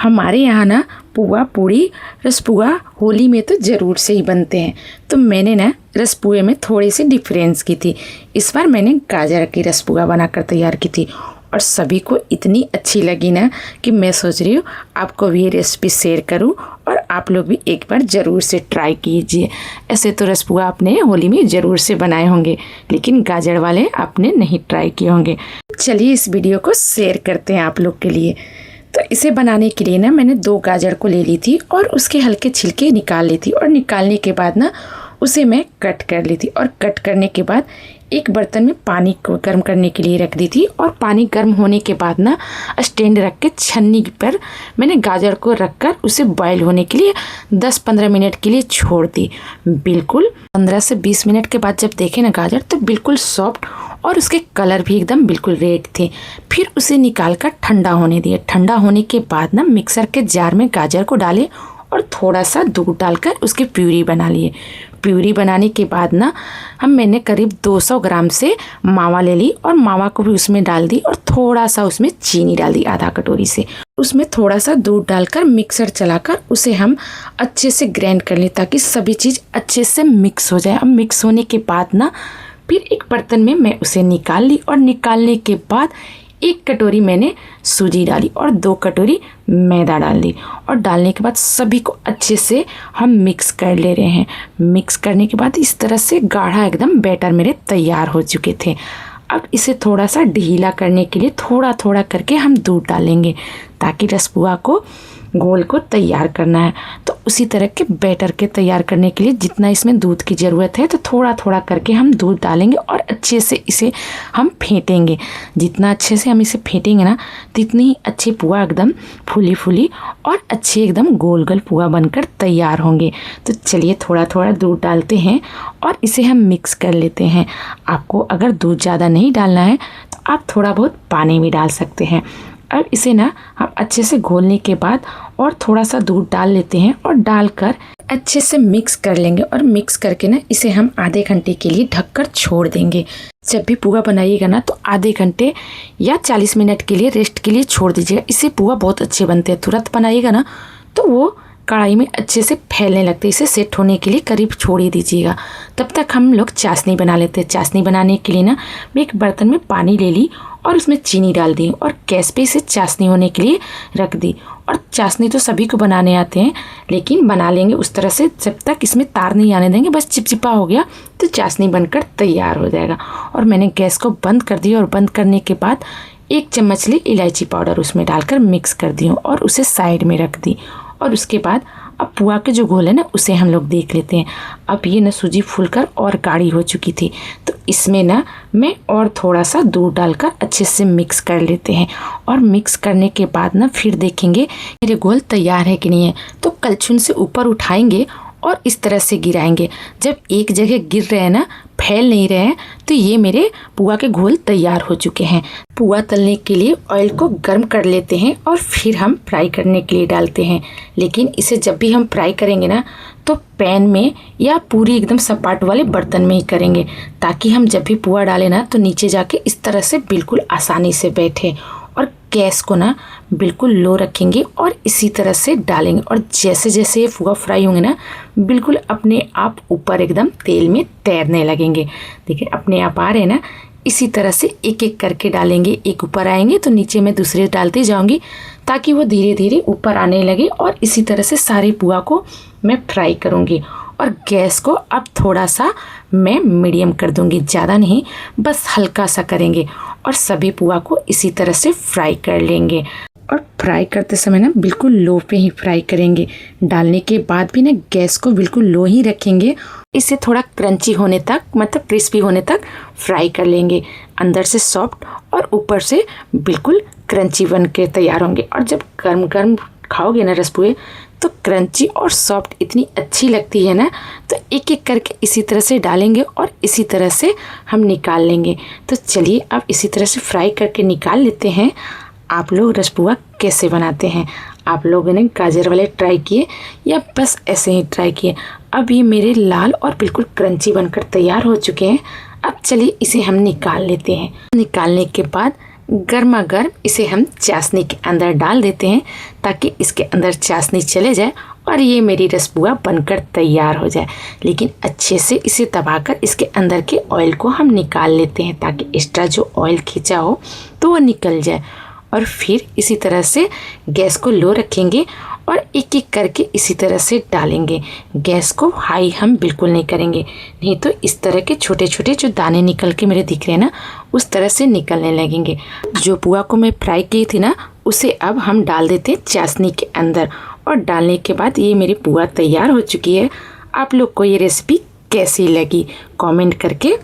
हमारे यहाँ ना पुआ पूड़ी रसपुआ होली में तो ज़रूर से ही बनते हैं। तो मैंने ना रसपुए में थोड़ी सी डिफरेंस की थी। इस बार मैंने गाजर की रसपुआ बनाकर तैयार की थी और सभी को इतनी अच्छी लगी ना कि मैं सोच रही हूँ आपको भी ये रेसिपी शेयर करूँ और आप लोग भी एक बार ज़रूर से ट्राई कीजिए। ऐसे तो रसपुआ आपने होली में ज़रूर से बनाए होंगे, लेकिन गाजर वाले आपने नहीं ट्राई किए होंगे। चलिए इस वीडियो को शेयर करते हैं आप लोग के लिए। तो इसे बनाने के लिए ना मैंने 2 गाजर को ले ली थी और उसके हल्के छिलके निकाल ली थी और निकालने के बाद ना उसे मैं कट कर ली थी और कट करने के बाद एक बर्तन में पानी को गर्म करने के लिए रख दी थी और पानी गर्म होने के बाद ना स्टैंड रख के छन्नी पर मैंने गाजर को रखकर उसे बॉईल होने के लिए 10-15 मिनट के लिए छोड़ दी। बिल्कुल 15 से 20 मिनट के बाद जब देखे ना गाजर तो बिल्कुल सॉफ्ट और उसके कलर भी एकदम बिल्कुल रेड थे। फिर उसे निकाल कर ठंडा होने दिए। ठंडा होने के बाद ना मिक्सर के जार में गाजर को डाले और थोड़ा सा दूध डालकर उसकी प्यूरी बना लिए। प्यूरी बनाने के बाद ना मैंने करीब 200 ग्राम से मावा ले ली और मावा को भी उसमें डाल दी और थोड़ा सा उसमें चीनी डाल दी आधा कटोरी से। उसमें थोड़ा सा दूध डालकर मिक्सर चलाकर उसे हम अच्छे से ग्राइंड कर लें ताकि सभी चीज़ अच्छे से मिक्स हो जाए। अब मिक्स होने के बाद ना फिर एक बर्तन में मैं उसे निकाल ली और निकालने के बाद 1 कटोरी मैंने सूजी डाली और 2 कटोरी मैदा डाल दी और डालने के बाद सभी को अच्छे से हम मिक्स कर ले रहे हैं। मिक्स करने के बाद इस तरह से गाढ़ा एकदम बैटर मेरे तैयार हो चुके थे। अब इसे थोड़ा सा ढीला करने के लिए थोड़ा थोड़ा करके हम दूध डालेंगे ताकि रसपुआ को घोल को तैयार करना है। तो उसी तरह के बैटर के तैयार करने के लिए जितना इसमें दूध की ज़रूरत है तो थोड़ा थोड़ा करके हम दूध डालेंगे और अच्छे से इसे हम फेंटेंगे। जितना अच्छे से हम इसे फेंटेंगे ना तितनी ही अच्छी पुआ एकदम फूली फूली और अच्छी एकदम गोल गोल पुआ बनकर तैयार होंगे। तो चलिए थोड़ा थोड़ा दूध डालते हैं और इसे हम मिक्स कर लेते हैं। आपको अगर दूध ज़्यादा नहीं डालना है तो आप थोड़ा बहुत पानी भी डाल सकते हैं। अब इसे ना हम अच्छे से घोलने के बाद और थोड़ा सा दूध डाल लेते हैं और डालकर अच्छे से मिक्स कर लेंगे और मिक्स करके ना इसे हम आधे घंटे के लिए ढककर छोड़ देंगे। जब भी पुआ बनाइएगा ना तो आधे घंटे या 40 मिनट के लिए रेस्ट के लिए छोड़ दीजिएगा। इससे पुआ बहुत अच्छे बनते हैं। तुरंत बनाइएगा ना तो वो कढ़ाई में अच्छे से फैलने लगते। इसे सेट होने के लिए करीब छोड़ ही दीजिएगा। तब तक हम लोग चाशनी बना लेते हैं। चाशनी बनाने के लिए ना मैं एक बर्तन में पानी ले ली और उसमें चीनी डाल दी और गैस पे इसे चाशनी होने के लिए रख दी। और चाशनी तो सभी को बनाने आते हैं, लेकिन बना लेंगे उस तरह से जब तक इसमें तार नहीं आने देंगे। बस चिपचिपा हो गया तो चाशनी बनकर तैयार हो जाएगा। और मैंने गैस को बंद कर दिया और बंद करने के बाद 1 चम्मच ली इलायची पाउडर उसमें डालकर मिक्स कर दी और उसे साइड में रख दी। और उसके बाद अब पुआ के जो घोल है ना उसे हम लोग देख लेते हैं। अब ये ना सूजी फूलकर और गाढ़ी हो चुकी थी तो इसमें ना मैं और थोड़ा सा दूध डालकर अच्छे से मिक्स कर लेते हैं। और मिक्स करने के बाद ना फिर देखेंगे मेरे घोल तैयार है कि नहीं है। तो कलछुल से ऊपर उठाएंगे और इस तरह से गिराएंगे। जब एक जगह गिर रहे हैं ना, फैल नहीं रहे हैं, तो ये मेरे पुआ के घोल तैयार हो चुके हैं। पुआ तलने के लिए ऑयल को गर्म कर लेते हैं और फिर हम फ्राई करने के लिए डालते हैं। लेकिन इसे जब भी हम फ्राई करेंगे ना तो पैन में या पूरी एकदम सपाट वाले बर्तन में ही करेंगे ताकि हम जब भी पुआ डालें ना तो नीचे जाके इस तरह से बिल्कुल आसानी से बैठे। और गैस को ना बिल्कुल लो रखेंगे और इसी तरह से डालेंगे। और जैसे जैसे ये पुआ फ्राई होंगे ना बिल्कुल अपने आप ऊपर एकदम तेल में तैरने लगेंगे। देखिए अपने आप आ रहे हैं ना। इसी तरह से एक एक करके डालेंगे। एक ऊपर आएंगे तो नीचे मैं दूसरे डालती जाऊंगी ताकि वो धीरे धीरे ऊपर आने लगे। और इसी तरह से सारे पुआ को मैं फ्राई करूंगी। और गैस को अब थोड़ा सा मैं मीडियम कर दूंगी, ज़्यादा नहीं, बस हल्का सा करेंगे। और सभी पुआ को इसी तरह से फ्राई कर लेंगे। और फ्राई करते समय ना बिल्कुल लो पे ही फ्राई करेंगे। डालने के बाद भी ना गैस को बिल्कुल लो ही रखेंगे। इसे थोड़ा क्रंची होने तक, मतलब क्रिस्पी होने तक फ्राई कर लेंगे। अंदर से सॉफ्ट और ऊपर से बिल्कुल क्रंची बन के तैयार होंगे। और जब गर्म गर्म खाओगे ना रसपुए तो क्रंची और सॉफ्ट इतनी अच्छी लगती है ना। तो एक एक करके इसी तरह से डालेंगे और इसी तरह से हम निकाल लेंगे। तो चलिए अब इसी तरह से फ्राई करके निकाल लेते हैं। आप लोग रसपुआ कैसे बनाते हैं? आप लोगों ने गाजर वाले ट्राई किए या बस ऐसे ही ट्राई किए? अब ये मेरे लाल और बिल्कुल क्रंची बनकर तैयार हो चुके हैं। अब चलिए इसे हम निकाल लेते हैं। निकालने के बाद गर्मा गर्म इसे हम चाशनी के अंदर डाल देते हैं ताकि इसके अंदर चाशनी चले जाए और ये मेरी रसपुआ बनकर तैयार हो जाए। लेकिन अच्छे से इसे दबाकर इसके अंदर के ऑयल को हम निकाल लेते हैं ताकि एक्स्ट्रा जो ऑयल खींचा हो तो वो निकल जाए। और फिर इसी तरह से गैस को लो रखेंगे और एक एक करके इसी तरह से डालेंगे। गैस को हाई हम बिल्कुल नहीं करेंगे, नहीं तो इस तरह के छोटे छोटे जो दाने निकल के मेरे दिख रहे हैं ना, उस तरह से निकलने लगेंगे। जो पुआ को मैं फ्राई की थी ना, उसे अब हम डाल देते हैं चाशनी के अंदर। और डालने के बाद ये मेरी पुआ तैयार हो चुकी है। आप लोग को ये रेसिपी कैसी लगी कमेंट करके